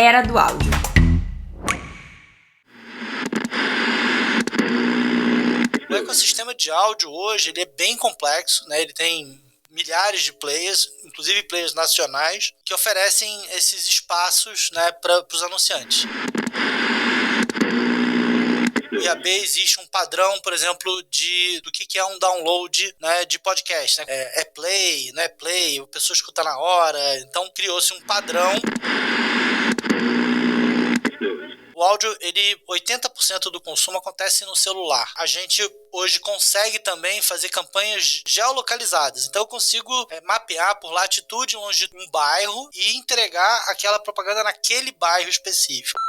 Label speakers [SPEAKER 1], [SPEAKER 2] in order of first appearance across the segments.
[SPEAKER 1] Era do áudio.
[SPEAKER 2] O ecossistema de áudio hoje ele é bem complexo, né? Ele tem milhares de players, inclusive players nacionais, que oferecem esses espaços, né, para os anunciantes. No IAB existe um padrão, por exemplo, do que é um download, né, de podcast. Né? É play, não é play, a pessoa escuta na hora. Então criou-se um padrão. O áudio, 80% do consumo acontece no celular. A gente hoje consegue também fazer campanhas geolocalizadas. Então eu consigo mapear por latitude longe de um bairro e entregar aquela propaganda naquele bairro específico.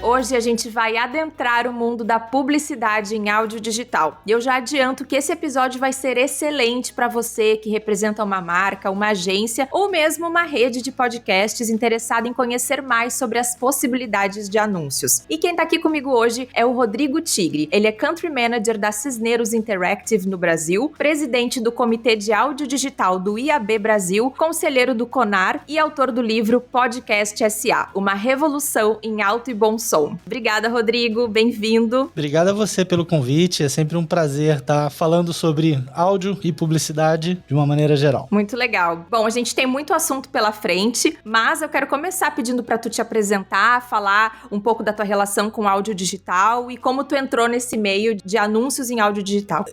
[SPEAKER 1] Hoje a gente vai adentrar o mundo da publicidade em áudio digital. E eu já adianto que esse episódio vai ser excelente para você que representa uma marca, uma agência ou mesmo uma rede de podcasts interessada em conhecer mais sobre as possibilidades de anúncios. E quem tá aqui comigo hoje é o Rodrigo Tigre. Ele é Country Manager da Cisneros Interactive no Brasil, presidente do Comitê de Áudio Digital do IAB Brasil, conselheiro do CONAR e autor do livro Podcast SA, uma revolução em alto e bom som. Obrigada, Rodrigo. Bem-vindo.
[SPEAKER 3] Obrigado a você pelo convite. É sempre um prazer estar falando sobre áudio e publicidade de uma maneira geral.
[SPEAKER 1] Muito legal. Bom, a gente tem muito assunto pela frente, mas eu quero começar pedindo para tu te apresentar, falar um pouco da tua relação com áudio digital e como tu entrou nesse meio de anúncios em áudio digital.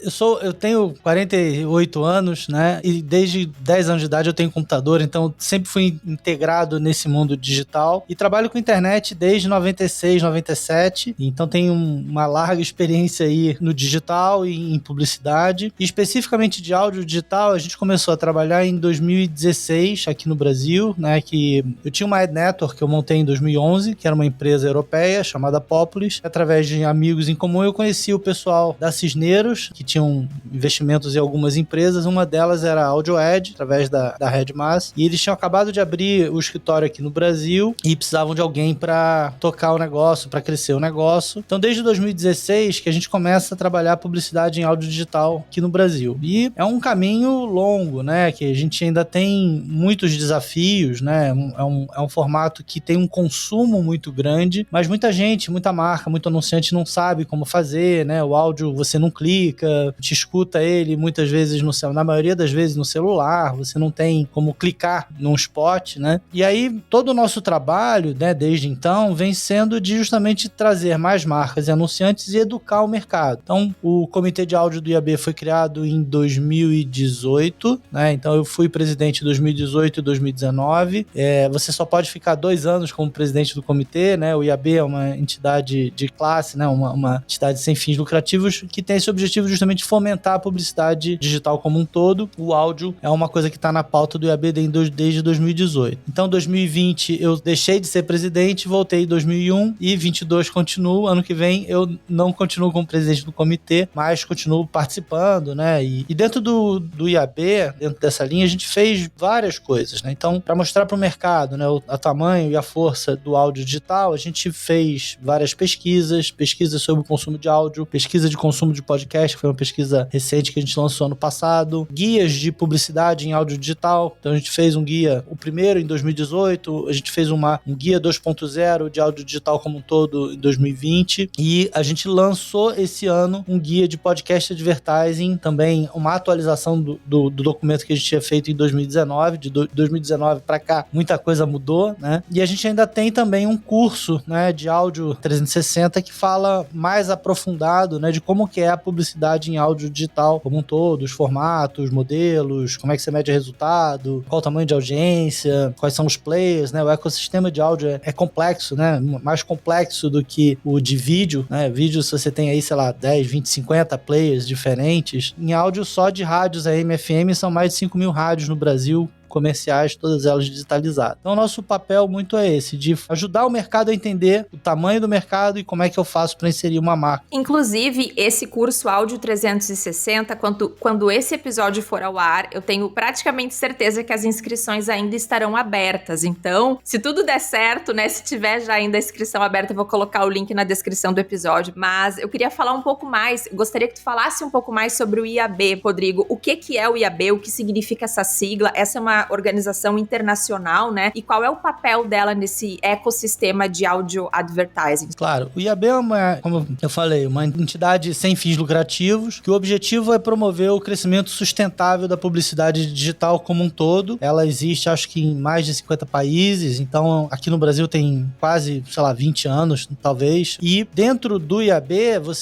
[SPEAKER 3] Eu tenho 48 anos, né? E desde 10 anos de idade eu tenho computador, então sempre fui integrado nesse mundo digital e trabalho com internet desde 96, 97, então tenho uma larga experiência aí no digital e em publicidade. E especificamente de áudio digital, a gente começou a trabalhar em 2016 aqui no Brasil, né, que eu tinha uma ad network que eu montei em 2011, que era uma empresa europeia chamada Populis. Através de amigos em comum, eu conheci o pessoal da Cisneros, que tinham investimentos em algumas empresas. Uma delas era a AudioEd, através da Redmass, e eles tinham acabado de abrir o escritório aqui no Brasil e precisavam de alguém para tocar o negócio, para crescer o negócio. Então, desde 2016 que a gente começa a trabalhar publicidade em áudio digital aqui no Brasil. E é um caminho longo, né? Que a gente ainda tem muitos desafios, né? É um formato que tem um consumo muito grande, mas muita gente, muita marca, muito anunciante não sabe como fazer, né? O áudio você não clica, te escuta ele muitas vezes na maioria das vezes no celular, você não tem como clicar num spot, né? E aí, todo o nosso trabalho, né, desde então, vem sendo de justamente trazer mais marcas e anunciantes e educar o mercado. Então, o Comitê de Áudio do IAB foi criado em 2018, né? Então, eu fui presidente em 2018 e 2019. Você só pode ficar 2 anos como presidente do comitê, né? O IAB é uma entidade de classe, né? Uma entidade sem fins lucrativos que tem esse objetivo justamente de fomentar a publicidade digital como um todo. O áudio é uma coisa que está na pauta do IAB desde 2018. Então, em 2020, eu deixei de ser presidente, voltei em 2001 e 22 continuo. Ano que vem eu não continuo como presidente do comitê, mas continuo participando, né? E dentro do IAB, dentro dessa linha, a gente fez várias coisas, né? Então, para mostrar para o mercado, né, o tamanho e a força do áudio digital, a gente fez várias pesquisas sobre o consumo de áudio, pesquisa de consumo de podcast, que foi uma pesquisa recente que a gente lançou ano passado, guias de publicidade em áudio digital. Então, a gente fez um guia, o primeiro em 2018, a gente fez um guia 2.0 de áudio digital como um todo em 2020, e a gente lançou esse ano um guia de podcast advertising, também uma atualização do documento que a gente tinha feito em 2019, de 2019 para cá, muita coisa mudou, né? E a gente ainda tem também um curso, né, de áudio 360 que fala mais aprofundado, né, de como que é a publicidade em áudio digital como um todo, os formatos, modelos, como é que você mede resultado, qual o tamanho de audiência, quais são os players, né? O ecossistema de áudio é complexo, né? Mais complexo do que o de vídeo, né? Vídeo, se você tem aí, sei lá, 10, 20, 50 players diferentes. Em áudio, só de rádios AM, FM, são mais de 5 mil rádios no Brasil, comerciais, todas elas digitalizadas. Então, nosso papel muito é esse, de ajudar o mercado a entender o tamanho do mercado e como é que eu faço para inserir uma marca.
[SPEAKER 1] Inclusive, esse curso Áudio 360, quando esse episódio for ao ar, eu tenho praticamente certeza que as inscrições ainda estarão abertas. Então, se tudo der certo, né, se tiver já ainda a inscrição aberta, eu vou colocar o link na descrição do episódio. Mas eu queria falar um pouco mais, gostaria que tu falasse um pouco mais sobre o IAB, Rodrigo. O que é o IAB? O que significa essa sigla? Essa é uma organização internacional, né? E qual é o papel dela nesse ecossistema de áudio advertising?
[SPEAKER 3] Claro, o IAB é como eu falei, uma entidade sem fins lucrativos, que o objetivo é promover o crescimento sustentável da publicidade digital como um todo. Ela existe, acho que em mais de 50 países, então aqui no Brasil tem quase, 20 anos, talvez. E dentro do IAB,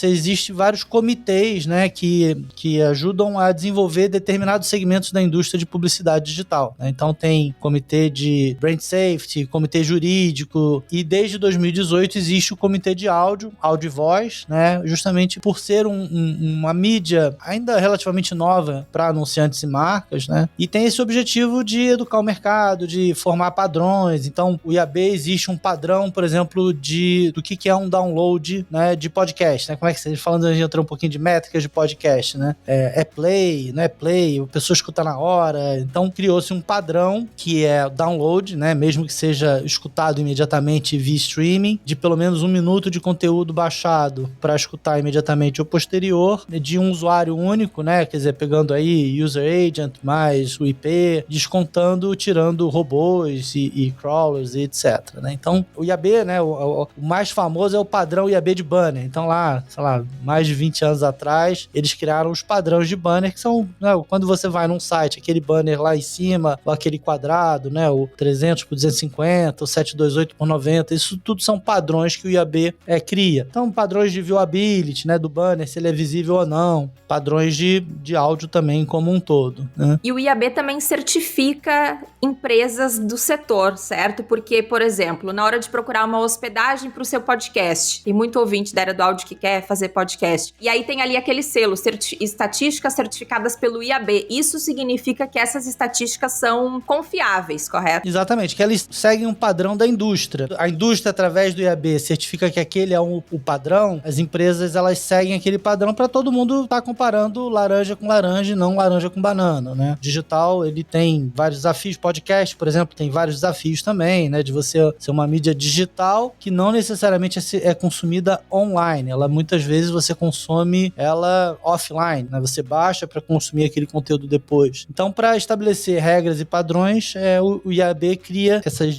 [SPEAKER 3] existem vários comitês, né, que ajudam a desenvolver determinados segmentos da indústria de publicidade digital, né? Então tem comitê de brand safety, comitê jurídico, e desde 2018 existe o comitê de áudio e voz, né, justamente por ser uma mídia ainda relativamente nova para anunciantes e marcas, né, e tem esse objetivo de educar o mercado, de formar padrões. Então o IAB existe um padrão, por exemplo, do que é um download, né, de podcast, né, como é que você falando, a gente entrou um pouquinho de métricas de podcast, né, é play, não é play, a pessoa escuta na hora. Então criou-se um padrão que é download, né, mesmo que seja escutado imediatamente via streaming, de pelo menos 1 minuto de conteúdo baixado para escutar imediatamente ou posterior, de um usuário único, né, quer dizer, pegando aí user agent mais o IP, descontando, tirando robôs e crawlers e etc, né? Então o IAB, né, o mais famoso é o padrão IAB de banner. Então lá, mais de 20 anos atrás, eles criaram os padrões de banner, que são, né, quando você vai num site, aquele banner lá em cima, ou aquele quadrado, né, o 300 por 250, o 728 por 90, isso tudo são padrões que o IAB cria. Então, padrões de viewability, né, do banner, se ele é visível ou não, padrões de áudio também como um todo, né?
[SPEAKER 1] E o IAB também certifica empresas do setor, certo? Porque, por exemplo, na hora de procurar uma hospedagem para o seu podcast, tem muito ouvinte da área do áudio que quer fazer podcast, e aí tem ali aquele selo, estatísticas certificadas pelo IAB. Isso significa que essas estatísticas são confiáveis, correto?
[SPEAKER 3] Exatamente, que eles seguem um padrão da indústria. A indústria, através do IAB, certifica que aquele é o padrão. As empresas, elas seguem aquele padrão para todo mundo estar comparando laranja com laranja e não laranja com banana, né? O digital, ele tem vários desafios. Podcast, por exemplo, tem vários desafios também, né? De você ser uma mídia digital que não necessariamente é consumida online. Ela, muitas vezes, você consome ela offline, né? Você baixa para consumir aquele conteúdo depois. Então, para estabelecer regras e padrões, o IAB cria essas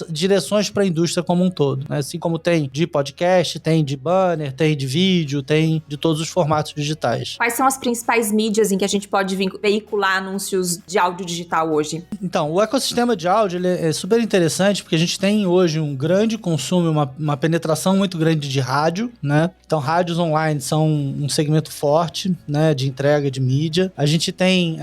[SPEAKER 3] direções para a indústria como um todo, né? Assim como tem de podcast, tem de banner, tem de vídeo, tem de todos os formatos digitais.
[SPEAKER 1] Quais são as principais mídias em que a gente pode veicular anúncios de áudio digital hoje?
[SPEAKER 3] Então, o ecossistema de áudio ele é super interessante porque a gente tem hoje um grande consumo, uma penetração muito grande de rádio, né? Então, rádios online são um segmento forte, né, de entrega de mídia. A gente tem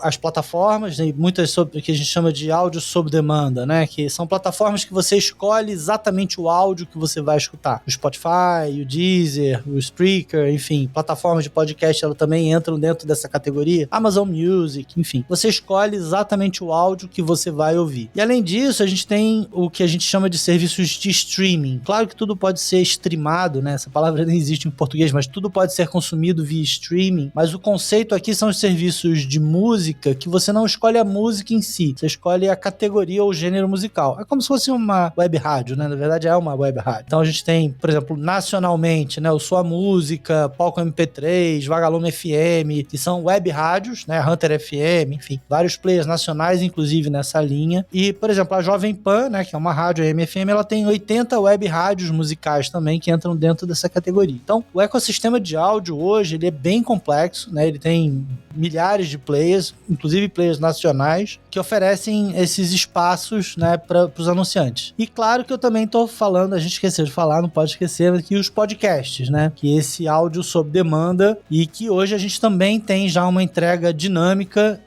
[SPEAKER 3] as plataformas, né, muitas que a gente chama de áudio sob demanda, né, que são plataformas que você escolhe exatamente o áudio que você vai escutar. O Spotify, o Deezer, o Spreaker, enfim, plataformas de podcast, elas também entram dentro dessa categoria. Amazon Music, enfim. Você escolhe exatamente o áudio que você vai ouvir. E além disso, a gente tem o que a gente chama de serviços de streaming. Claro que tudo pode ser streamado, né? Essa palavra nem existe em português, mas tudo pode ser consumido via streaming. Mas o conceito aqui são os serviços de música que você não escolhe a música em si, você escolhe a categoria ou gênero musical. É como se fosse uma web rádio, né? Na verdade é uma web rádio. Então a gente tem, por exemplo, nacionalmente, né, o Sua Música, Palco MP3, Vagalume FM, que são web rádios, né, Hunter FM, enfim, vários players nacionais, inclusive, nessa linha. E, por exemplo, a Jovem Pan, né, que é uma rádio AM/FM, ela tem 80 web rádios musicais também que entram dentro dessa categoria. Então, o ecossistema de áudio hoje, ele é bem complexo, né, ele tem milhares de players, inclusive players nacionais, que oferecem esses espaços, né, para os anunciantes. E claro que eu também estou falando, a gente esqueceu de falar, não pode esquecer, aqui os podcasts, né, que esse áudio sob demanda e que hoje a gente também tem já uma entrega dinâmica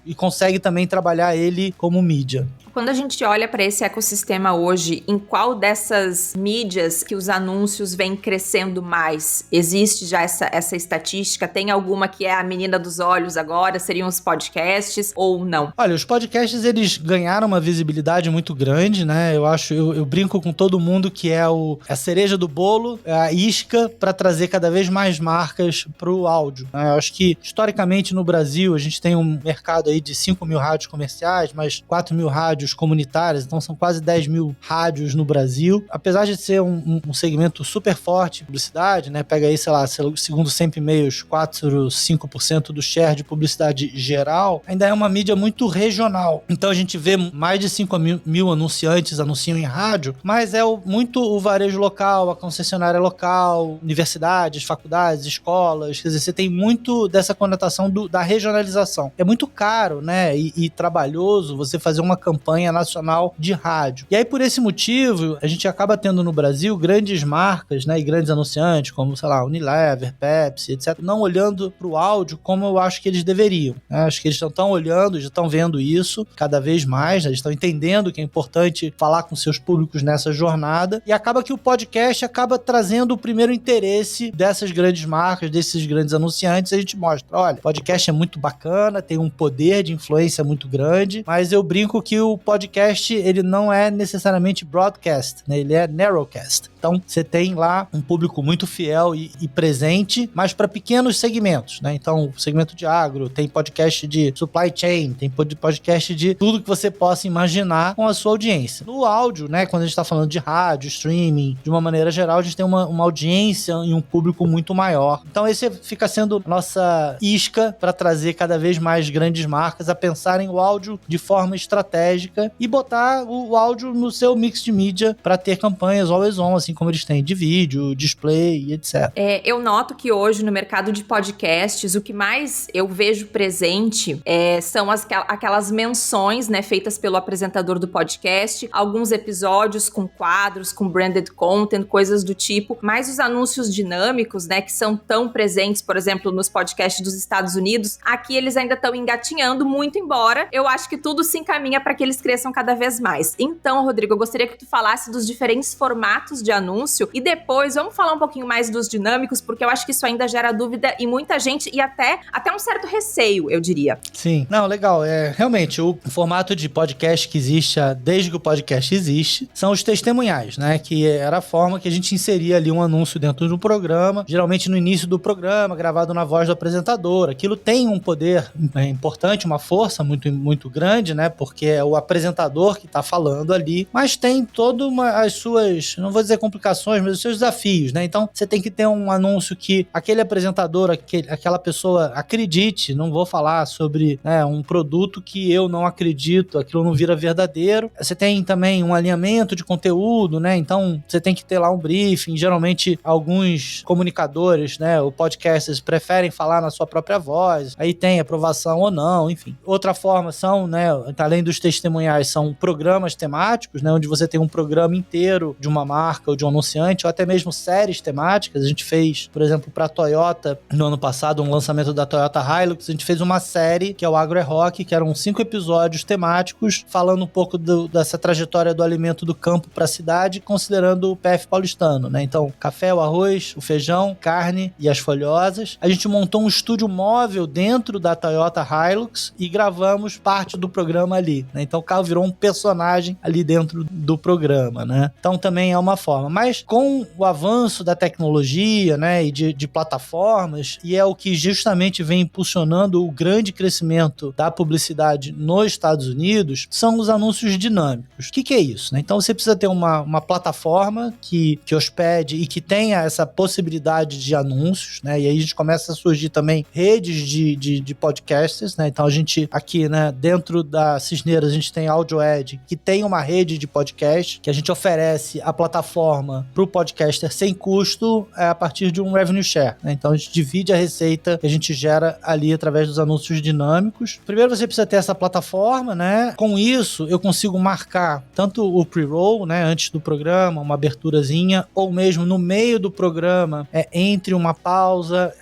[SPEAKER 3] e consegue também trabalhar ele como mídia.
[SPEAKER 1] Quando a gente olha para esse ecossistema hoje, em qual dessas mídias que os anúncios vêm crescendo mais? Existe já essa estatística? Tem alguma que é a menina dos olhos agora? Seriam os podcasts ou não?
[SPEAKER 3] Olha, os podcasts, eles ganharam uma visibilidade muito grande, né? Eu brinco com todo mundo que é a cereja do bolo, é a isca para trazer cada vez mais marcas pro áudio, né? Eu acho que, historicamente, no Brasil, a gente tem um mercado aí de 5 mil rádios comerciais, mais 4 mil rádios comunitárias, então são quase 10 mil rádios no Brasil. Apesar de ser um segmento super forte de publicidade, né? Pega aí, sei lá, segundo sempre e-mails, 4, 5% do share de publicidade geral, ainda é uma mídia muito regional. Então a gente vê mais de 5 mil anunciantes anunciam em rádio, mas é muito o varejo local, a concessionária local, universidades, faculdades, escolas, quer dizer, você tem muito dessa conotação da regionalização. É muito caro, né, e trabalhoso você fazer uma campanha nacional de rádio. E aí, por esse motivo, a gente acaba tendo no Brasil grandes marcas, né, e grandes anunciantes, como, sei lá, Unilever, Pepsi, etc., não olhando para o áudio como eu acho que eles deveriam, né? Acho que eles estão olhando, já estão vendo isso cada vez mais, né? Eles estão entendendo que é importante falar com seus públicos nessa jornada, e acaba que o podcast acaba trazendo o primeiro interesse dessas grandes marcas, desses grandes anunciantes. A gente mostra, olha, podcast é muito bacana, tem um poder de influência muito grande, mas eu brinco que o podcast, ele não é necessariamente broadcast, né? Ele é narrowcast. Então, você tem lá um público muito fiel e presente, mas para pequenos segmentos, né? Então, segmento de agro, tem podcast de supply chain, tem podcast de tudo que você possa imaginar com a sua audiência. No áudio, né? Quando a gente está falando de rádio, streaming, de uma maneira geral, a gente tem uma audiência e um público muito maior. Então, esse fica sendo nossa isca para trazer cada vez mais grandes marcas a pensarem o áudio de forma estratégica e botar o áudio no seu mix de mídia para ter campanhas always on, assim como eles têm de vídeo, display e etc.
[SPEAKER 1] Eu noto que hoje no mercado de podcasts, o que mais eu vejo presente são aquelas menções, né, feitas pelo apresentador do podcast, alguns episódios com quadros, com branded content, coisas do tipo, mas os anúncios dinâmicos, né, que são tão presentes, por exemplo, nos podcasts dos Estados Unidos, aqui eles ainda estão engatinhando muito, embora eu acho que tudo se encaminha para que eles cresçam cada vez mais. Então, Rodrigo, eu gostaria que tu falasse dos diferentes formatos de anúncio e depois vamos falar um pouquinho mais dos dinâmicos, porque eu acho que isso ainda gera dúvida em muita gente e até um certo receio, eu diria.
[SPEAKER 3] Sim. Não, legal. Realmente, o formato de podcast que existe desde que o podcast existe são os testemunhais, né? Que era a forma que a gente inseria ali um anúncio dentro do programa, geralmente no início do programa, gravado na voz do apresentador. Aquilo tem um poder importante, uma força muito, muito grande, né? Porque é o apresentador que está falando ali, mas tem todas as suas, não vou dizer complicações, mas os seus desafios, né? Então, você tem que ter um anúncio que aquele apresentador, aquela pessoa acredite. Não vou falar sobre, né, um produto que eu não acredito, aquilo não vira verdadeiro. Você tem também um alinhamento de conteúdo, né? Então, você tem que ter lá um briefing. Geralmente, alguns comunicadores, né, ou podcasters preferem falar na sua própria voz. Aí tem aprovação ou não, enfim. Outra forma são, né, além dos testemunhais, são programas temáticos, né, onde você tem um programa inteiro de uma marca ou de um anunciante, ou até mesmo séries temáticas. A gente fez, por exemplo, para a Toyota, no ano passado, um lançamento da Toyota Hilux, a gente fez uma série, que é o Agro é Rock, que eram 5 episódios temáticos, falando um pouco dessa trajetória do alimento do campo para a cidade, considerando o PF paulistano, né? Então, café, o arroz, o feijão, carne e as folhosas. A gente montou um estúdio móvel dentro da Toyota Hilux e gravamos parte do programa ali, né? Então, o carro virou um personagem ali dentro do programa, né? Então, também é uma forma. Mas, com o avanço da tecnologia, né, e de plataformas, e é o que justamente vem impulsionando o grande crescimento da publicidade nos Estados Unidos, são os anúncios dinâmicos. O que é isso, né? Então, você precisa ter uma plataforma que hospede e que tenha essa possibilidade de anúncios, né? E aí a gente começa a surgir também redes de podcasters, né? Então, a gente aqui, né, dentro da Cisneiras, a gente tem AudioEd, que tem uma rede de podcast, que a gente oferece a plataforma plataforma para o podcaster sem custo a partir de um revenue share, né? Então a gente divide a receita que a gente gera ali através dos anúncios dinâmicos. Primeiro você precisa ter essa plataforma, né? Com isso eu consigo marcar tanto o pre-roll, né, antes do programa, uma aberturazinha, ou mesmo no meio do programa, entre uma pausa.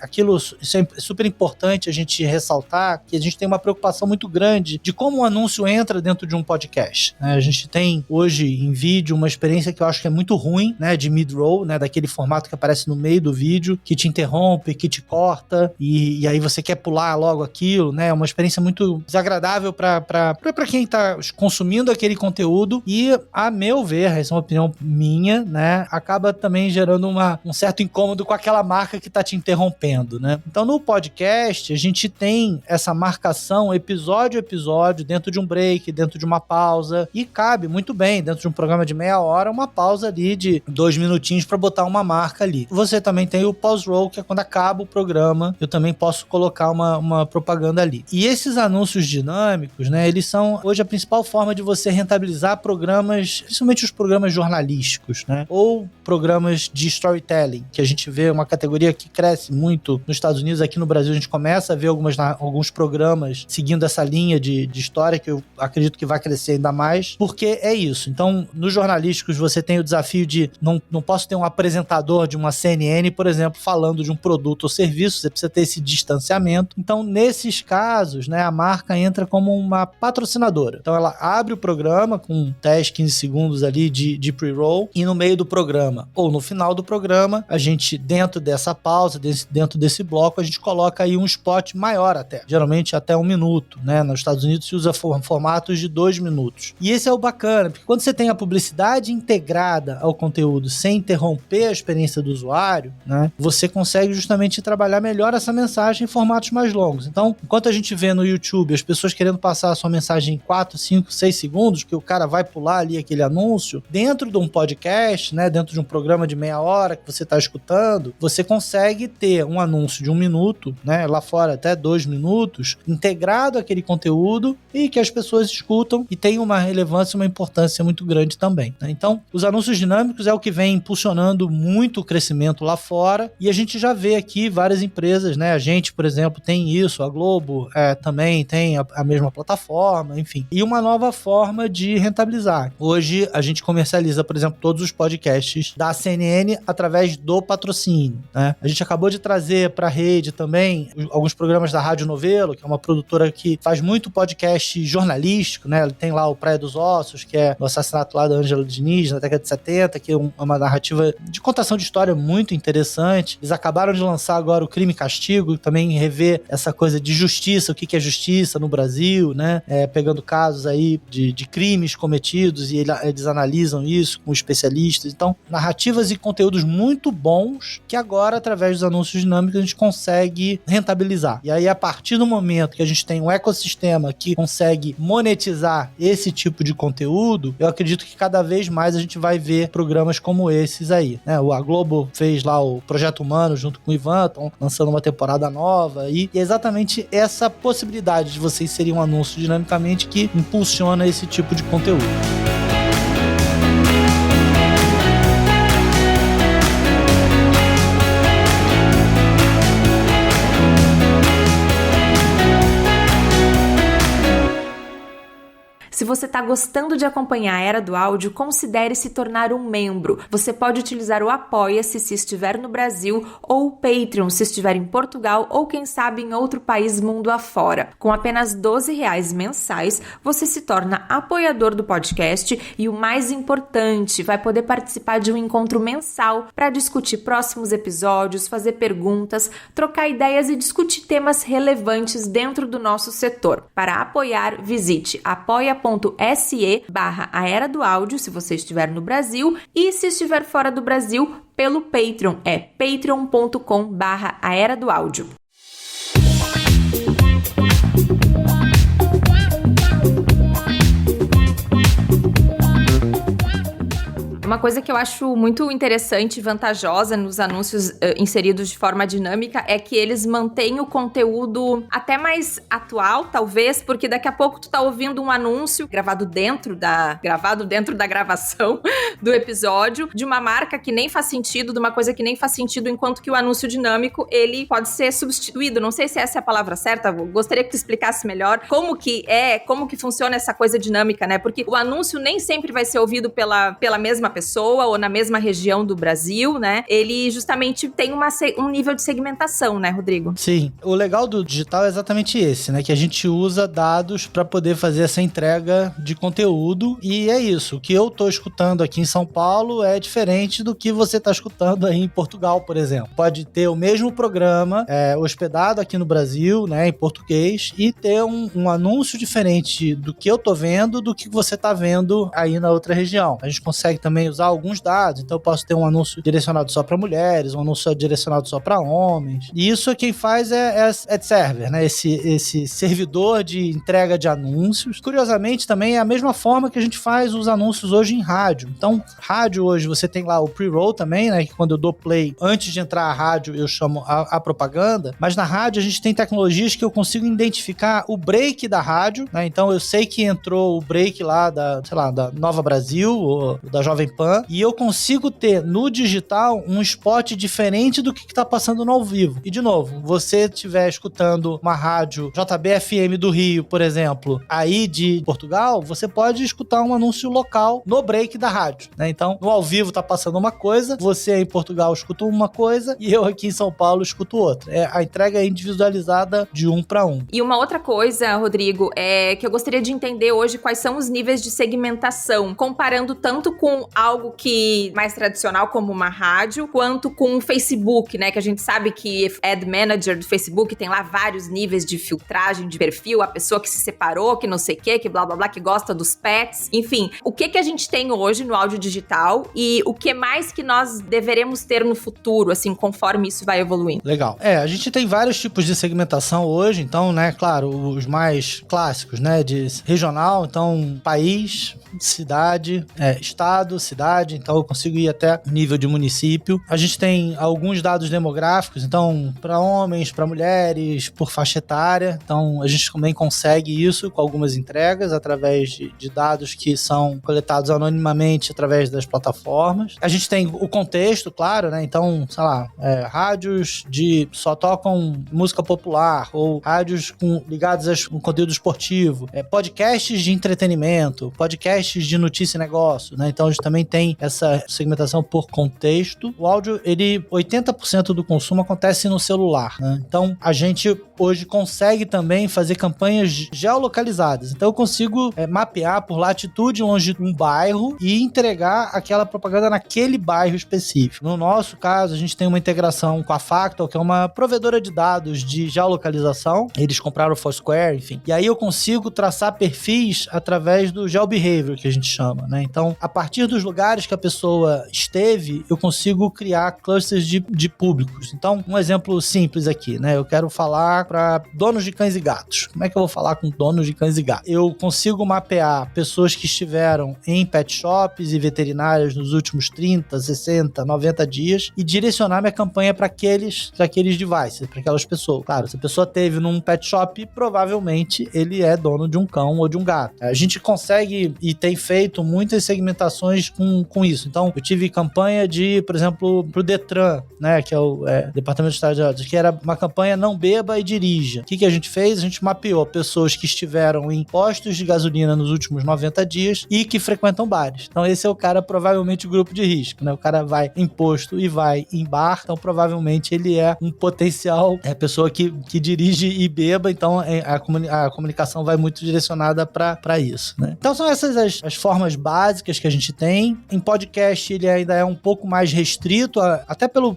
[SPEAKER 3] Isso é super importante a gente ressaltar, que a gente tem uma preocupação muito grande de como o anúncio entra dentro de um podcast, né? A gente tem hoje em vídeo uma experiência que eu acho que é muito ruim, né, de mid-roll, né, daquele formato que aparece no meio do vídeo, que te interrompe, que te corta, e aí você quer pular logo aquilo, né? É uma experiência muito desagradável para quem está consumindo aquele conteúdo e, a meu ver, essa é uma opinião minha, né, acaba também gerando um certo incômodo com aquela marca que está te interrompendo, né? Então, no podcast, a gente tem essa marcação episódio a episódio, dentro de um break, dentro de uma pausa, e cabe muito bem, dentro de um programa de meia hora, uma pausa ali de 2 minutinhos para botar uma marca ali. Você também tem o pause-roll, que é quando acaba o programa, eu também posso colocar uma propaganda ali. E esses anúncios dinâmicos, né, eles são hoje a principal forma de você rentabilizar programas, principalmente os programas jornalísticos, né, ou programas de storytelling, que a gente vê uma categoria que cresce muito nos Estados Unidos. Aqui no Brasil a gente começa a ver alguns programas seguindo essa linha de história, que eu acredito que vai crescer ainda mais, porque é isso. Então, nos jornalísticos você tem o desafio de não posso ter um apresentador de uma CNN, por exemplo, falando de um produto ou serviço, você precisa ter esse distanciamento. Então, nesses casos, né, a marca entra como uma patrocinadora. Então, ela abre o programa com 10, 15 segundos ali de pre-roll, e no meio do programa ou no final do programa, a gente, dentro dessa pausa, dentro desse bloco, a gente coloca aí um spot maior até, geralmente até 1 minuto, né? Nos Estados Unidos se usa formatos de 2 minutos. E esse é o bacana, porque quando você tem a publicidade integrada ao conteúdo sem interromper a experiência do usuário, né, você consegue justamente trabalhar melhor essa mensagem em formatos mais longos. Então, enquanto a gente vê no YouTube as pessoas querendo passar a sua mensagem em 4, 5, 6 segundos, que o cara vai pular ali aquele anúncio, dentro de um podcast, né, dentro de um programa de meia hora que você está escutando, você consegue ter um anúncio de 1 minuto, né, lá fora até 2 minutos, integrado àquele conteúdo e que as pessoas escutam e tem uma relevância e uma importância muito grande também, né? Então, os anúncios dinâmicos é o que vem impulsionando muito o crescimento lá fora, e a gente já vê aqui várias empresas, né? A gente, por exemplo, tem isso, a Globo também tem a mesma plataforma, enfim. E uma nova forma de rentabilizar. Hoje, a gente comercializa, por exemplo, todos os podcasts da CNN através do patrocínio, né? A gente acabou de trazer para a rede também alguns programas da Rádio Novelo, que é uma produtora que faz muito podcast jornalístico, né? Tem lá o Praia dos Ossos, que é o assassinato lá da Ângela Diniz, na década de 70, que é uma narrativa de contação de história muito interessante. Eles acabaram de lançar agora o Crime e Castigo, também rever essa coisa de justiça, o que é justiça no Brasil, né? Pegando casos aí de crimes cometidos, e eles analisam isso com especialistas. Então, narrativas e conteúdos muito bons que agora, através dos anúncios dinâmicos, a gente consegue rentabilizar. E aí, a partir do momento que a gente tem um ecossistema que consegue monetizar esse tipo de conteúdo, eu acredito que cada vez mais a gente vai ver programas como esses aí, né? A Globo fez lá o Projeto Humano junto com o Ivan, estão lançando uma temporada nova, e é exatamente essa possibilidade de você inserir um anúncio dinamicamente que impulsiona esse tipo de conteúdo.
[SPEAKER 1] Se você está gostando de acompanhar a Era do Áudio, considere se tornar um membro. Você pode utilizar o Apoia-se se estiver no Brasil, ou o Patreon se estiver em Portugal, ou quem sabe em outro país mundo afora. Com apenas R$12 mensais, você se torna apoiador do podcast e, o mais importante, vai poder participar de um encontro mensal para discutir próximos episódios, fazer perguntas, trocar ideias e discutir temas relevantes dentro do nosso setor. Para apoiar, visite apoia.se/A Era do Áudio, se você estiver no Brasil, e se estiver fora do Brasil, pelo Patreon, é patreon.com/A Era do Áudio. Uma Uma coisa que eu acho muito interessante e vantajosa nos anúncios inseridos de forma dinâmica é que eles mantêm o conteúdo até mais atual, talvez, porque daqui a pouco tu tá ouvindo um anúncio gravado dentro da gravação do episódio, de uma marca que nem faz sentido, de uma coisa que nem faz sentido, enquanto que o anúncio dinâmico, ele pode ser substituído. Não sei se essa é a palavra certa, gostaria que tu explicasse melhor como que funciona essa coisa dinâmica, né? Porque o anúncio nem sempre vai ser ouvido pela mesma pessoa ou na mesma região do Brasil, né? Ele justamente tem um nível de segmentação, né, Rodrigo?
[SPEAKER 3] Sim. O legal do digital é exatamente esse, né? Que a gente usa dados para poder fazer essa entrega de conteúdo, e é isso. O que eu tô escutando aqui em São Paulo é diferente do que você tá escutando aí em Portugal, por exemplo. Pode ter o mesmo programa hospedado aqui no Brasil, né, em português, e ter um anúncio diferente do que eu tô vendo do que você tá vendo aí na outra região. A gente consegue também usar alguns dados, então eu posso ter um anúncio direcionado só para mulheres, um anúncio direcionado só para homens, e isso quem faz é ad server, né, esse servidor de entrega de anúncios. Curiosamente também é a mesma forma que a gente faz os anúncios hoje em rádio. Então, rádio hoje você tem lá o pre-roll também, né, que quando eu dou play, antes de entrar a rádio eu chamo a propaganda, mas na rádio a gente tem tecnologias que eu consigo identificar o break da rádio, né, então eu sei que entrou o break lá da Nova Brasil ou da Jovem Pan, e eu consigo ter no digital um spot diferente do que está passando no ao vivo. E de novo, você estiver escutando uma rádio JBFM do Rio, por exemplo, aí de Portugal, você pode escutar um anúncio local no break da rádio, né? Então, no ao vivo tá passando uma coisa, você aí em Portugal escuta uma coisa e eu aqui em São Paulo escuto outra. A entrega é individualizada de um para um.
[SPEAKER 1] E uma outra coisa, Rodrigo, é que eu gostaria de entender hoje quais são os níveis de segmentação, comparando tanto com algo que mais tradicional como uma rádio, quanto com o Facebook, né? Que a gente sabe que Ad Manager do Facebook tem lá vários níveis de filtragem de perfil, a pessoa que se separou, que não sei o que blá blá blá, que gosta dos pets, enfim. O que a gente tem hoje no áudio digital e o que mais que nós deveremos ter no futuro, assim, conforme isso vai evoluindo?
[SPEAKER 3] Legal. A gente tem vários tipos de segmentação hoje, então, né, claro, os mais clássicos, né, de regional, então, país, cidade, estado, cidade, então eu consigo ir até nível de município. A gente tem alguns dados demográficos, então, para homens, para mulheres, por faixa etária, então a gente também consegue isso com algumas entregas através de dados que são coletados anonimamente através das plataformas. A gente tem o contexto, claro, né, então, sei lá, rádios só tocam música popular, ou rádios ligados a um conteúdo esportivo, podcasts de entretenimento, podcasts de notícia e negócio, né? Então a gente também tem essa segmentação por contexto. O áudio, 80% do consumo acontece no celular, né? Então a gente hoje consegue também fazer campanhas geolocalizadas. Então eu consigo mapear por latitude e longitude um bairro e entregar aquela propaganda naquele bairro específico. No nosso caso, a gente tem uma integração com a Factual, que é uma provedora de dados de geolocalização. Eles compraram o Foursquare, enfim. E aí eu consigo traçar perfis através do GeoBehavior, que a gente chama, né? Então, a partir dos lugares que a pessoa esteve, eu consigo criar clusters de públicos. Então, um exemplo simples aqui, né? Eu quero falar para donos de cães e gatos. Como é que eu vou falar com donos de cães e gatos? Eu consigo mapear pessoas que estiveram em pet shops e veterinárias nos últimos 30, 60, 90 dias e direcionar minha campanha para aqueles devices, para aquelas pessoas. Claro, se a pessoa teve num pet shop, provavelmente ele é dono de um cão ou de um gato. A gente consegue e tem feito muitas segmentações com isso. Então, eu tive campanha por exemplo, pro Detran, né, que é o Departamento de Estado de Dados, que era uma campanha não beba e dirija. O que a gente fez? A gente mapeou pessoas que estiveram em postos de gasolina nos últimos 90 dias e que frequentam bares. Então, esse é o cara, provavelmente, o grupo de risco, né? O cara vai em posto e vai em bar, então, provavelmente, ele é um potencial pessoa que dirige e beba, então, a comunicação vai muito direcionada para isso, né? Então, são essas as formas básicas que a gente tem. Em podcast, ele ainda é um pouco mais restrito, até pelo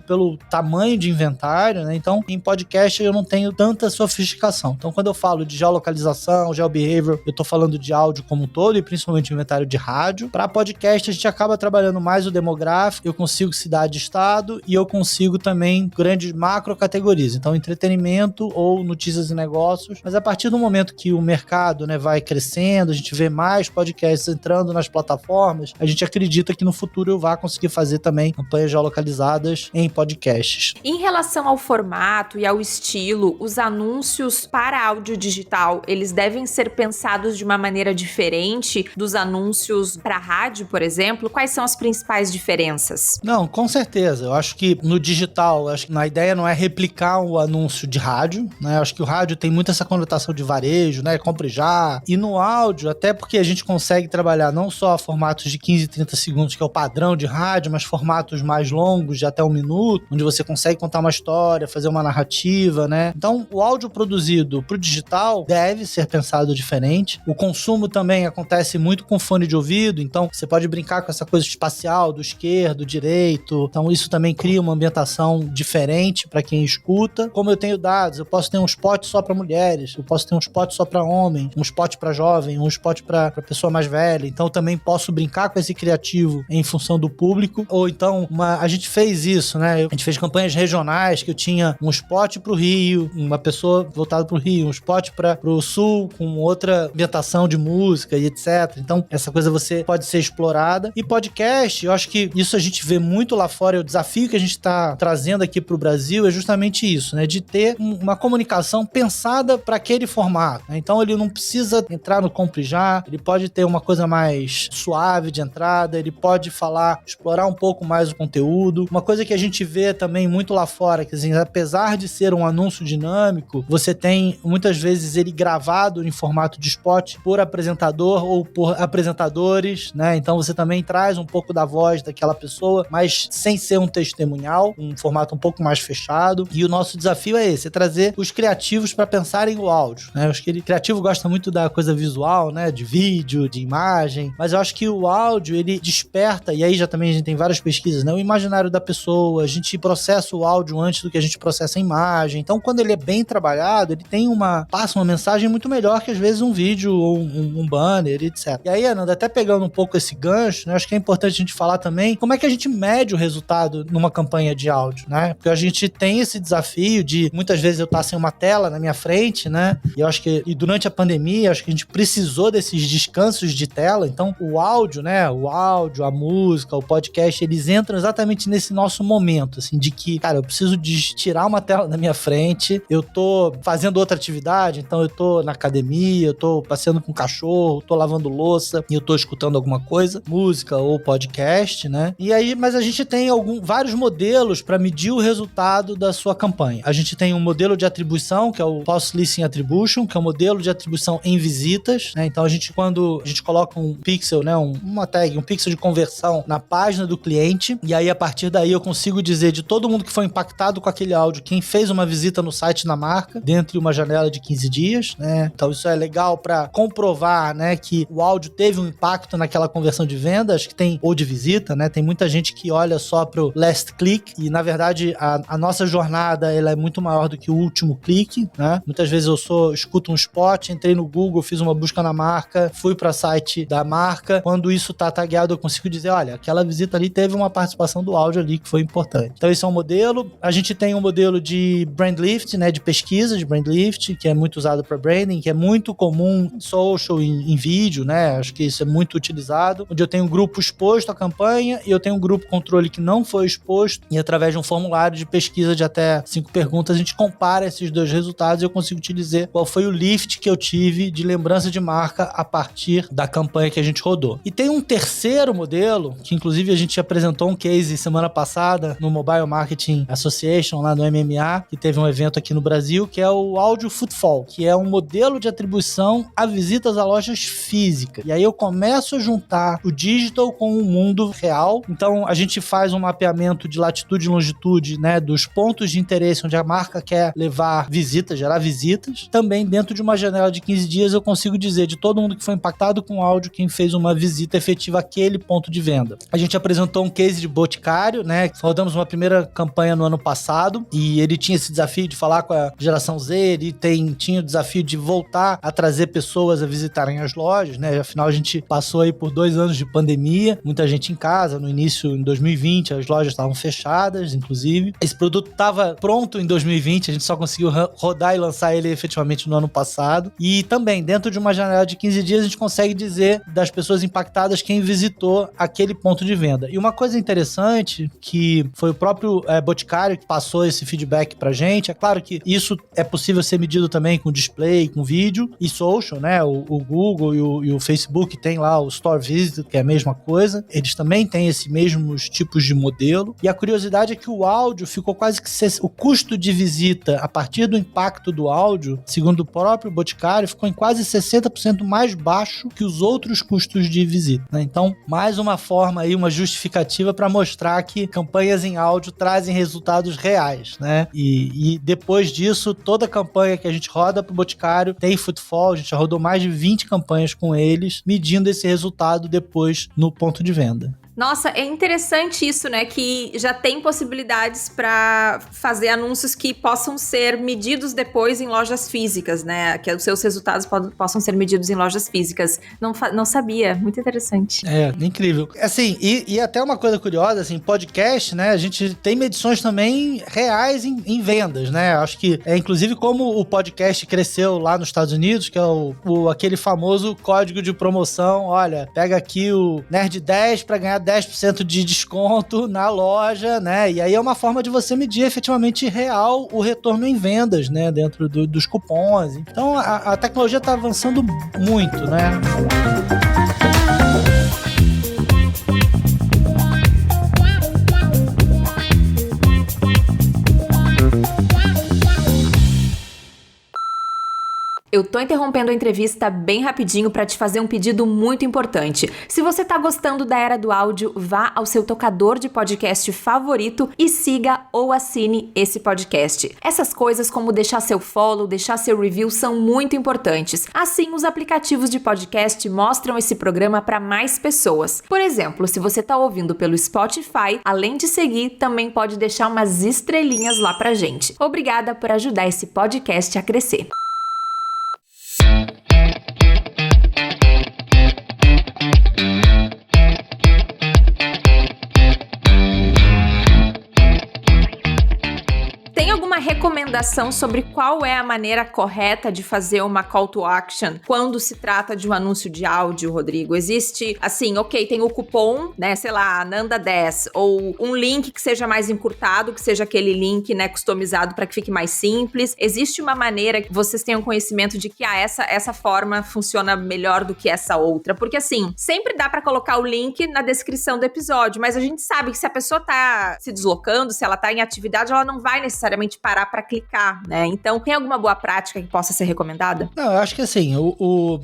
[SPEAKER 3] tamanho de inventário, né? Então, em podcast, eu não tenho tanta sofisticação. Então, quando eu falo de geolocalização, geobehavior, eu tô falando de áudio como um todo, e principalmente inventário de rádio. Para podcast, a gente acaba trabalhando mais o demográfico, eu consigo cidade e estado, e eu consigo também grandes macro categorias. Então, entretenimento ou notícias e negócios. Mas a partir do momento que o mercado, né, vai crescendo, a gente vê mais podcasts entrando nas plataformas, a gente acredita acredita que no futuro eu vá conseguir fazer também campanhas geolocalizadas em podcasts.
[SPEAKER 1] Em relação ao formato e ao estilo, os anúncios para áudio digital, eles devem ser pensados de uma maneira diferente dos anúncios para rádio, por exemplo? Quais são as principais diferenças?
[SPEAKER 3] Não, com certeza. Eu acho que no digital, acho que a ideia não é replicar o anúncio de rádio, né? Eu acho que o rádio tem muito essa conotação de varejo, né? Compre já. E no áudio, até porque a gente consegue trabalhar não só formatos de 15 e 30 segundos, que é o padrão de rádio, mas formatos mais longos, de até 1 minuto, onde você consegue contar uma história, fazer uma narrativa, né? Então, o áudio produzido pro digital deve ser pensado diferente. O consumo também acontece muito com fone de ouvido, então você pode brincar com essa coisa espacial do esquerdo, do direito. Então, isso também cria uma ambientação diferente para quem escuta. Como eu tenho dados, eu posso ter um spot só para mulheres, eu posso ter um spot só para homem, um spot para jovem, um spot para pessoa mais velha. Então, eu também posso brincar com esse criativo em função do público. Ou então, a gente fez isso, né? A gente fez campanhas regionais que eu tinha um spot pro Rio, uma pessoa voltada pro Rio, um spot pro Sul, com outra ambientação de música e etc. Então, essa coisa você pode ser explorada. E podcast, eu acho que isso a gente vê muito lá fora, e o desafio que a gente está trazendo aqui pro Brasil é justamente isso, né? De ter uma comunicação pensada para aquele formato, né? Então, ele não precisa entrar no compre já, ele pode ter uma coisa mais suave de entrada, ele pode falar, explorar um pouco mais o conteúdo. Uma coisa que a gente vê também muito lá fora, que assim, apesar de ser um anúncio dinâmico, você tem muitas vezes ele gravado em formato de spot por apresentador ou por apresentadores, né? Então você também traz um pouco da voz daquela pessoa, mas sem ser um testemunhal, um formato um pouco mais fechado. E o nosso desafio é esse, é trazer os criativos para pensarem o áudio, né? Eu acho que o criativo gosta muito da coisa visual, né? De vídeo, de imagem, mas eu acho que o áudio, ele desperta, e aí já também a gente tem várias pesquisas, né? O imaginário da pessoa, a gente processa o áudio antes do que a gente processa a imagem. Então, quando ele é bem trabalhado, ele passa uma mensagem muito melhor que às vezes um vídeo ou um banner, etc. E aí, Ananda, até pegando um pouco esse gancho, né? Acho que é importante a gente falar também como é que a gente mede o resultado numa campanha de áudio, né? Porque a gente tem esse desafio de muitas vezes eu estar sem uma tela na minha frente, né? E eu acho que durante a pandemia, acho que a gente precisou desses descansos de tela. Então, o áudio, né? O áudio, a música, o podcast, eles entram exatamente nesse nosso momento, assim, de que, cara, eu preciso de tirar uma tela da minha frente, eu tô fazendo outra atividade, então eu tô na academia, eu tô passeando com o cachorro, tô lavando louça e eu tô escutando alguma coisa, música ou podcast, né? E aí, mas a gente tem vários modelos para medir o resultado da sua campanha. A gente tem um modelo de atribuição, que é o Post-Listing Attribution, que é um modelo de atribuição em visitas, né? Então, quando a gente coloca um pixel, né? Uma tag, um pixel de conversão na página do cliente, e aí a partir daí eu consigo dizer de todo mundo que foi impactado com aquele áudio, quem fez uma visita no site da marca, dentro de uma janela de 15 dias, né? Então isso é legal para comprovar, né, que o áudio teve um impacto naquela conversão de venda, acho que ou de visita, né? Tem muita gente que olha só pro last click e, na verdade, a nossa jornada, ela é muito maior do que o último clique, né? Muitas vezes eu escuto um spot, entrei no Google, fiz uma busca na marca, fui para site da marca, quando isso tá tagueado, eu consigo dizer, olha, aquela visita ali teve uma participação do áudio ali que foi importante. Então, esse é um modelo. A gente tem um modelo de brand lift, né? De pesquisa de brand lift, que é muito usado para branding, que é muito comum em social, em vídeo, né? Acho que isso é muito utilizado, onde eu tenho um grupo exposto à campanha e eu tenho um grupo controle que não foi exposto, e através de um formulário de pesquisa de até 5 perguntas, a gente compara esses dois resultados e eu consigo te dizer qual foi o lift que eu tive de lembrança de marca a partir da campanha que a gente rodou. E tem um terceiro modelo, que inclusive a gente apresentou um case semana passada no Mobile Marketing Association, lá no MMA, que teve um evento aqui no Brasil, que é o Audio Footfall, que é um modelo de atribuição a visitas a lojas físicas. E aí eu começo a juntar o digital com o mundo real. Então a gente faz um mapeamento de latitude e longitude, né, dos pontos de interesse onde a marca quer levar visitas, gerar visitas. Também dentro de uma janela de 15 dias eu consigo dizer de todo mundo que foi impactado com o áudio quem fez uma visita efetiva àquele ponto de venda. A gente apresentou um case de Boticário, né, rodamos uma primeira campanha no ano passado e ele tinha esse desafio de falar com a geração Z, ele tinha o desafio de voltar a trazer pessoas a visitarem as lojas, né, afinal a gente passou aí por 2 anos de pandemia, muita gente em casa, no início, em 2020, as lojas estavam fechadas, inclusive. Esse produto estava pronto em 2020, a gente só conseguiu rodar e lançar ele efetivamente no ano passado. E também, dentro de uma janela de 15 dias, a gente consegue dizer das pessoas impactadas quem visitou aquele ponto de venda. E uma coisa interessante, que foi o próprio Boticário que passou esse feedback pra gente, é claro que isso é possível ser medido também com display, com vídeo e social, né? O Google e o Facebook tem lá o Store Visit, que é a mesma coisa. Eles também têm esses mesmos tipos de modelo. E a curiosidade é que o áudio ficou quase que... O custo de visita a partir do impacto do áudio, segundo o próprio Boticário, ficou em quase 60% mais baixo que os outros custos de visita, né? Então, mais uma forma aí, uma justificativa para mostrar que campanhas em áudio trazem resultados reais, né? E depois disso, toda campanha que a gente roda pro Boticário tem footfall. A gente já rodou mais de 20 campanhas com eles, medindo esse resultado depois no ponto de venda.
[SPEAKER 1] Nossa, é interessante isso, né? Que já tem possibilidades para fazer anúncios que possam ser medidos depois em lojas físicas, né? Que os seus resultados possam ser medidos em lojas físicas. Não sabia, muito interessante.
[SPEAKER 3] É, incrível. Assim, e até uma coisa curiosa, assim, podcast, né? A gente tem medições também reais em vendas, né? Acho que, inclusive, como o podcast cresceu lá nos Estados Unidos, que é aquele famoso código de promoção, olha, pega aqui o Nerd 10 para ganhar 10% de desconto na loja, né? E aí é uma forma de você medir efetivamente real o retorno em vendas, né? Dentro dos cupons. Então, a tecnologia está avançando muito, né?
[SPEAKER 1] Eu tô interrompendo a entrevista bem rapidinho para te fazer um pedido muito importante. Se você tá gostando da Era do Áudio, vá ao seu tocador de podcast favorito e siga ou assine esse podcast. Essas coisas como deixar seu follow, deixar seu review são muito importantes. Assim, os aplicativos de podcast mostram esse programa para mais pessoas. Por exemplo, se você tá ouvindo pelo Spotify, além de seguir, também pode deixar umas estrelinhas lá pra gente. Obrigada por ajudar esse podcast a crescer. Tem alguma recomendação sobre qual é a maneira correta de fazer uma call to action quando se trata de um anúncio de áudio, Rodrigo? Existe, assim, ok, tem o cupom, né, sei lá, Nanda 10, ou um link que seja mais encurtado, que seja aquele link, né, customizado para que fique mais simples. Existe uma maneira que vocês tenham conhecimento de que essa forma funciona melhor do que essa outra? Porque, assim, sempre dá para colocar o link na descrição do episódio, mas a gente sabe que se a pessoa tá se deslocando, se ela tá em atividade, ela não vai necessariamente parar para clicar, né? Então, tem alguma boa prática que possa ser recomendada?
[SPEAKER 3] Não, eu acho que assim,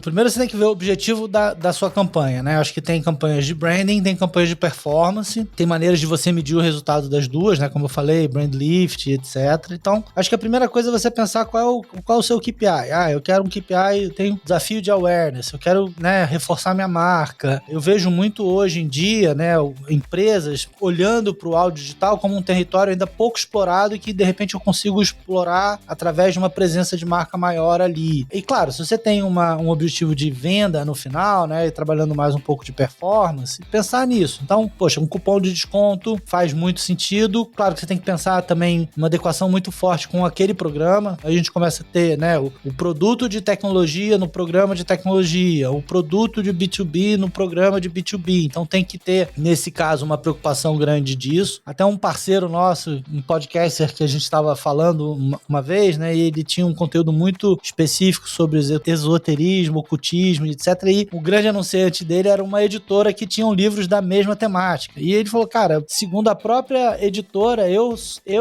[SPEAKER 3] primeiro você tem que ver o objetivo da sua campanha, né? Eu acho que tem campanhas de branding, tem campanhas de performance, tem maneiras de você medir o resultado das duas, né? Como eu falei, brand lift, etc. Então, acho que a primeira coisa é você pensar qual é o seu KPI. Eu quero um KPI, eu tenho um desafio de awareness, eu quero, né, reforçar minha marca. Eu vejo muito hoje em dia, né, empresas olhando para o áudio digital como um território ainda pouco explorado e que, de repente, eu consigo explorar através de uma presença de marca maior ali. E claro, se você tem um objetivo de venda no final, né, e trabalhando mais um pouco de performance, pensar nisso. Então, poxa, um cupom de desconto faz muito sentido. Claro que você tem que pensar também uma adequação muito forte com aquele programa. A gente começa a ter, né, o produto de tecnologia no programa de tecnologia, o produto de B2B no programa de B2B. Então tem que ter, nesse caso, uma preocupação grande disso. Até um parceiro nosso, um podcaster que a gente estava falando uma vez, né, e ele tinha um conteúdo muito específico sobre esoterismo, ocultismo, etc. E o grande anunciante dele era uma editora que tinha livros da mesma temática. E ele falou, cara, segundo a própria editora,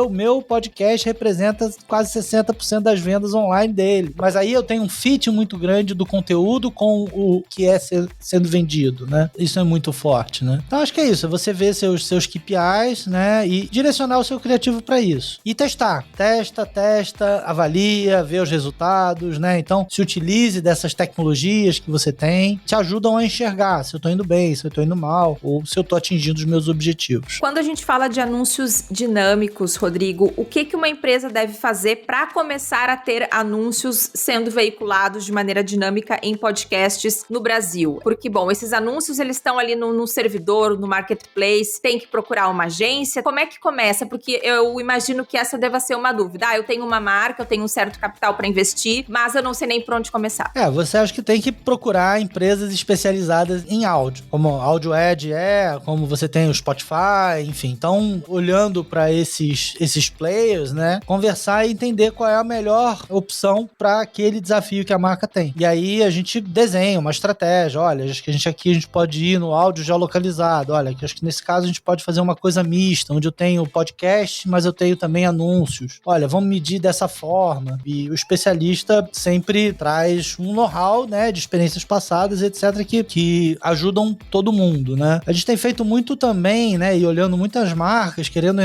[SPEAKER 3] meu podcast representa quase 60% das vendas online dele. Mas aí eu tenho um fit muito grande do conteúdo com o que é sendo vendido, né? Isso é muito forte, né? Então acho que é isso, você vê seus KPIs, né, e direcionar o seu criativo para isso. E testar. Testa, avalia, vê os resultados, né? Então, se utilize dessas tecnologias que você tem, te ajudam a enxergar se eu tô indo bem, se eu tô indo mal, ou se eu tô atingindo os meus objetivos.
[SPEAKER 1] Quando a gente fala de anúncios dinâmicos, Rodrigo, o que uma empresa deve fazer para começar a ter anúncios sendo veiculados de maneira dinâmica em podcasts no Brasil? Porque, bom, esses anúncios, eles estão ali no servidor, no marketplace, tem que procurar uma agência. Como é que começa? Porque eu imagino que essa deva ser uma dúvida. Eu tenho uma marca, eu tenho um certo capital para investir, mas eu não sei nem por onde começar.
[SPEAKER 3] Você acha que tem que procurar empresas especializadas em áudio, como AudioEd como você tem o Spotify, enfim. Então, olhando para esses players, né, conversar e entender qual é a melhor opção para aquele desafio que a marca tem. E aí a gente desenha uma estratégia. Olha, acho que a gente pode ir no áudio já localizado. Olha, acho que nesse caso a gente pode fazer uma coisa mista, onde eu tenho podcast, mas eu tenho também anúncios. Olha, vamos medir dessa forma. E o especialista sempre traz um know-how, né, de experiências passadas, etc., que ajudam todo mundo, né? A gente tem feito muito também, né, e olhando muitas marcas, querendo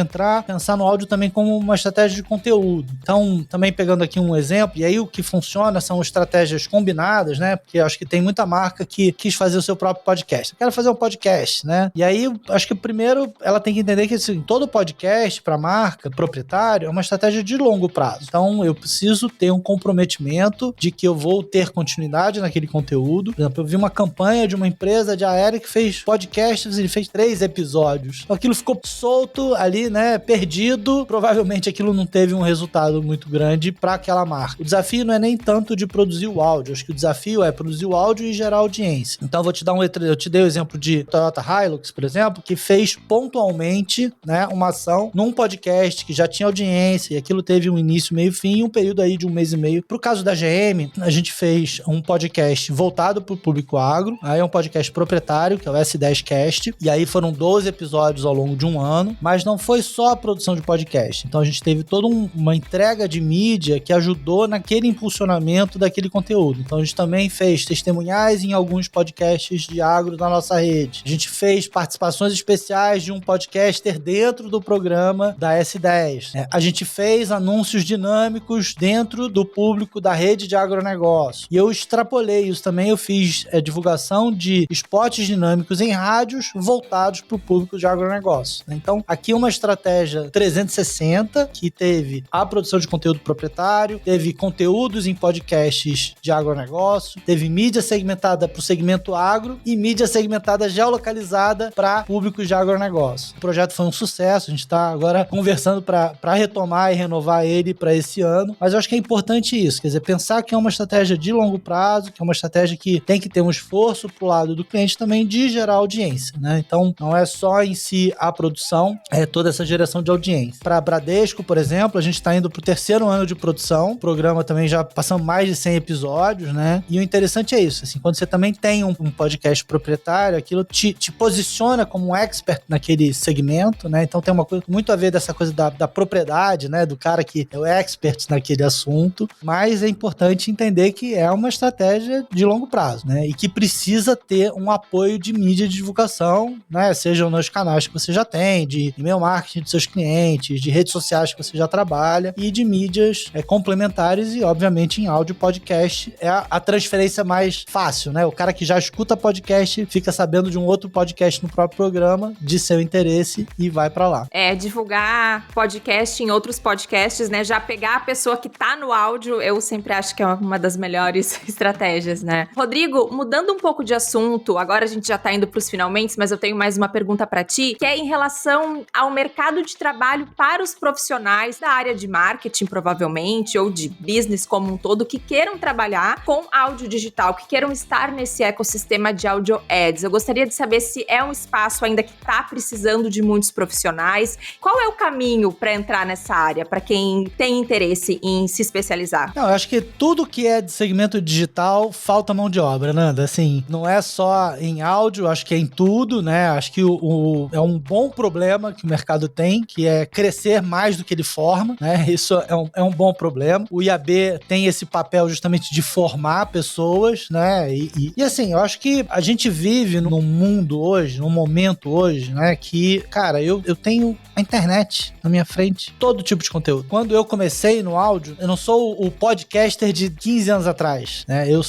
[SPEAKER 3] pensar no áudio também como uma estratégia de conteúdo. Então, também pegando aqui um exemplo, e aí o que funciona são estratégias combinadas, né? Porque acho que tem muita marca que quis fazer o seu próprio podcast. Eu quero fazer um podcast, né? E aí, acho que primeiro ela tem que entender que assim, todo podcast para marca, proprietário, é uma estratégia de longo prazo. Então, eu preciso ter um comprometimento de que eu vou ter continuidade naquele conteúdo. Por exemplo, eu vi uma campanha de uma empresa de aérea que fez podcasts, ele fez 3 episódios. Então, aquilo ficou solto ali, né? Perdido. Provavelmente aquilo não teve um resultado muito grande para aquela marca. O desafio não é nem tanto de produzir o áudio. Acho que o desafio é produzir o áudio e gerar audiência. Então, eu te dei o exemplo de Toyota Hilux, por exemplo, que fez pontualmente, né, uma ação num podcast que já tinha audiência e aquilo teve um início, meio, fim, um período aí de 1 mês e meio. Pro caso da GM, a gente fez um podcast voltado pro público agro. Aí é um podcast proprietário, que é o S10Cast. E aí foram 12 episódios ao longo de um ano. Mas não foi só a produção de podcast. Então a gente teve toda uma entrega de mídia que ajudou naquele impulsionamento daquele conteúdo. Então a gente também fez testemunhais em alguns podcasts de agro na nossa rede. A gente fez participações especiais de um podcaster dentro do programa da S10. A gente fez anúncios dinâmicos dentro do público da rede de agronegócio. E eu extrapolei isso também. Eu fiz divulgação de spots dinâmicos em rádios voltados para o público de agronegócio. Então, aqui uma estratégia 360, que teve a produção de conteúdo proprietário, teve conteúdos em podcasts de agronegócio, teve mídia segmentada para o segmento agro e mídia segmentada geolocalizada para públicos de agronegócio. O projeto foi um sucesso, a gente está agora conversando para retomar e renovar ele para esse ano, mas eu acho que é importante isso, quer dizer, pensar que é uma estratégia de longo prazo, que é uma estratégia que tem que ter um esforço pro lado do cliente também de gerar audiência, né? Então, não é só em si a produção, é toda essa geração de audiência. Para Bradesco, por exemplo, a gente está indo pro 3º ano de produção, o programa também já passamos mais de 100 episódios, né? E o interessante é isso, assim, quando você também tem um podcast proprietário, aquilo te posiciona como um expert naquele segmento, né? Então tem uma coisa muito a ver dessa coisa da propriedade, né? Do cara que é o expert naquele assunto, mas é importante entender que é uma estratégia de longo prazo, né? E que precisa ter um apoio de mídia de divulgação, né? Sejam nos canais que você já tem, de e-mail marketing dos seus clientes, de redes sociais que você já trabalha e de mídias complementares e, obviamente, em áudio podcast é a transferência mais fácil, né? O cara que já escuta podcast fica sabendo de um outro podcast no próprio programa, de seu interesse e vai pra lá.
[SPEAKER 1] Divulgar podcast em outros podcasts, né? Já pegar a pessoa que tá no áudio, eu sempre acho que é uma das melhores estratégias, né? Rodrigo, mudando um pouco de assunto, agora a gente já tá indo pros finalmente, mas eu tenho mais uma pergunta pra ti, que é em relação ao mercado de trabalho para os profissionais da área de marketing, provavelmente, ou de business como um todo, que queiram trabalhar com áudio digital, que queiram estar nesse ecossistema de audio ads. Eu gostaria de saber se é um espaço ainda que tá precisando de muitos profissionais. Qual é o caminho para entrar nessa área, para quem tem interesse em se especializar?
[SPEAKER 3] Não, eu acho que tudo que é de segmento digital falta mão de obra, Nanda. Assim, não é só em áudio, acho que é em tudo, né? Acho que é um bom problema que o mercado tem, que é crescer mais do que ele forma, né? Isso é um bom problema. O IAB tem esse papel justamente de formar pessoas, né? E assim, eu acho que a gente vive num mundo hoje, num momento hoje, né? Que, cara, eu tenho a internet na minha frente, todo tipo de conteúdo. Quando eu comecei no áudio, eu não sou o podcaster de 15 anos atrás, né? Eu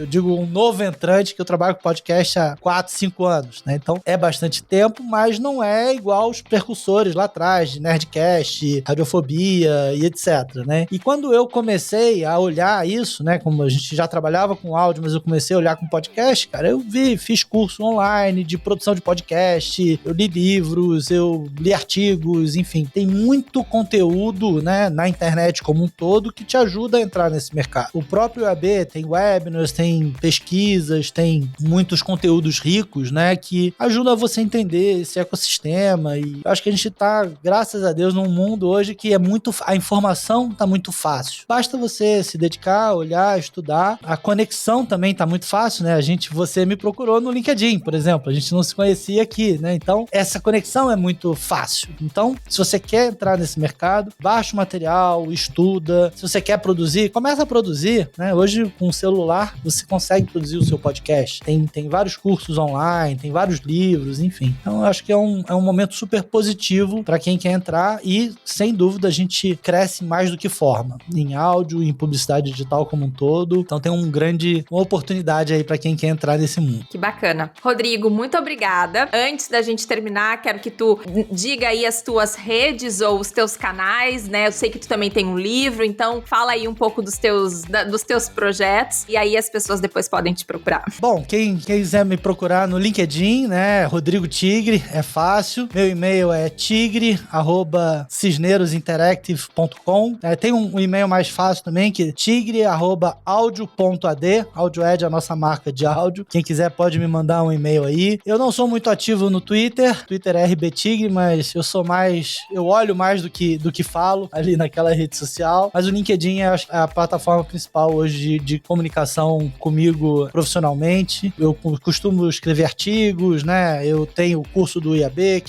[SPEAKER 3] digo, um novo entrante que eu trabalho com podcast há 4, 5 anos, né? Então, é bastante tempo, mas não é igual os precursores lá atrás, de Nerdcast, Radiofobia e etc, né? E quando eu comecei a olhar isso, né? Como a gente já trabalhava com áudio, mas eu comecei a olhar com podcast, cara, fiz curso online de produção de podcast, eu li livros, eu li artigos, enfim, tem muito conteúdo, né? né, na internet como um todo que te ajuda a entrar nesse mercado. O próprio EAB tem webinars, tem pesquisas, tem muitos conteúdos ricos, né, que ajudam você a entender esse ecossistema, e eu acho que a gente tá, graças a Deus, num mundo hoje que a informação tá muito fácil. Basta você se dedicar, olhar, estudar. A conexão também tá muito fácil, né? Você me procurou no LinkedIn, por exemplo. A gente não se conhecia aqui, né? Então, essa conexão é muito fácil. Então, se você quer entrar nesse mercado, baixa o material, estuda. Se você quer produzir, começa a produzir, né? Hoje, com o celular, você consegue produzir o seu podcast. Tem vários cursos online, tem vários livros, enfim. Então, eu acho que é um momento super positivo para quem quer entrar e, sem dúvida, a gente cresce mais do que forma. Em áudio, em publicidade digital como um todo. Então, tem uma oportunidade aí para quem quer entrar nesse mundo.
[SPEAKER 1] Que bacana. Rodrigo, muito obrigada. Antes da gente terminar, quero que tu diga aí as tuas redes ou os teus canais, né? Eu sei que tu também tem um livro, então fala aí um pouco dos teus projetos e aí as pessoas depois podem te procurar.
[SPEAKER 3] Bom, quem quiser me procurar no LinkedIn, né? Rodrigo Tigre, é fácil. Meu e-mail é tigre@cisnerosinteractive.com. Tem um e-mail mais fácil também, que é tigre@audio.ad. AudioEd é a nossa marca de áudio. Quem quiser pode me mandar um e-mail aí. Eu não sou muito ativo no Twitter. Twitter é rbtigre, mas eu olho mais do que falo ali naquela rede social. Mas o LinkedIn é a plataforma principal hoje de comunicação comigo profissionalmente. Eu costumo escrever artigos, né? Eu tenho o curso do IAB,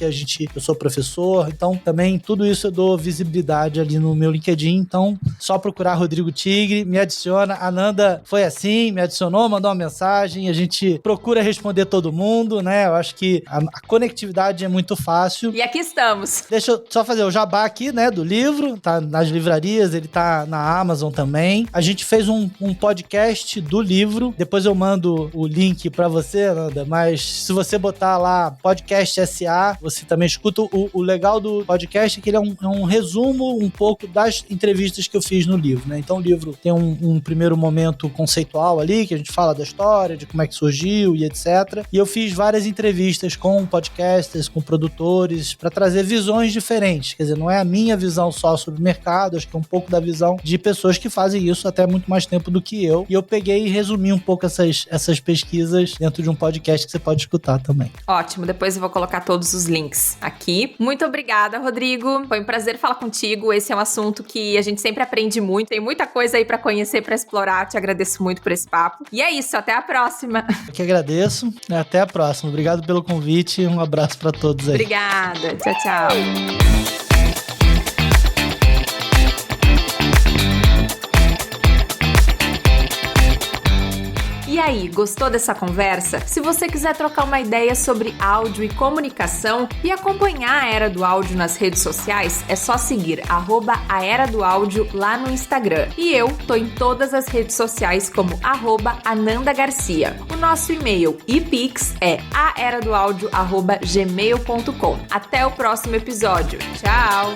[SPEAKER 3] eu sou professor. Então, também tudo isso eu dou visibilidade ali no meu LinkedIn. Então, só procurar Rodrigo Tigre, me adiciona. A Nanda foi assim, me adicionou, mandou uma mensagem. A gente procura responder todo mundo, né? Eu acho que a conectividade é muito fácil.
[SPEAKER 1] E aqui estamos.
[SPEAKER 3] Deixa eu só fazer o jabá aqui, né, do livro. Tá nas livrarias, ele tá na Amazon também. A gente fez um podcast do livro. Depois eu mando o link pra você, Nanda. Mas se você botar lá Podcast SA, você também escuta. O legal do podcast é que ele é um resumo um pouco das entrevistas que eu fiz no livro, né? Então o livro tem um primeiro momento conceitual ali, que a gente fala da história, de como é que surgiu e etc. E eu fiz várias entrevistas com podcasters, com produtores, para trazer visões diferentes. Quer dizer, não é a minha visão só sobre o mercado, acho que é um pouco da visão de pessoas que fazem isso até muito mais tempo do que eu. E eu peguei e resumi um pouco essas pesquisas dentro de um podcast que você pode escutar também.
[SPEAKER 1] Ótimo, depois eu vou colocar todos os links aqui. Muito obrigada, Rodrigo. Foi um prazer falar contigo. Esse é um assunto que a gente sempre aprende muito. Tem muita coisa aí para conhecer, para explorar. Te agradeço muito por esse papo. E é isso, até a próxima.
[SPEAKER 3] Eu que agradeço. Até a próxima. Obrigado pelo convite. Um abraço para todos aí.
[SPEAKER 1] Obrigada. Tchau, tchau. E aí, gostou dessa conversa? Se você quiser trocar uma ideia sobre áudio e comunicação e acompanhar a Era do Áudio nas redes sociais, é só seguir @a Era do Áudio lá no Instagram. E eu tô em todas as redes sociais como @Ananda Garcia. O nosso e-mail e Pix é aeradoaudio@gmail.com. Até o próximo episódio. Tchau!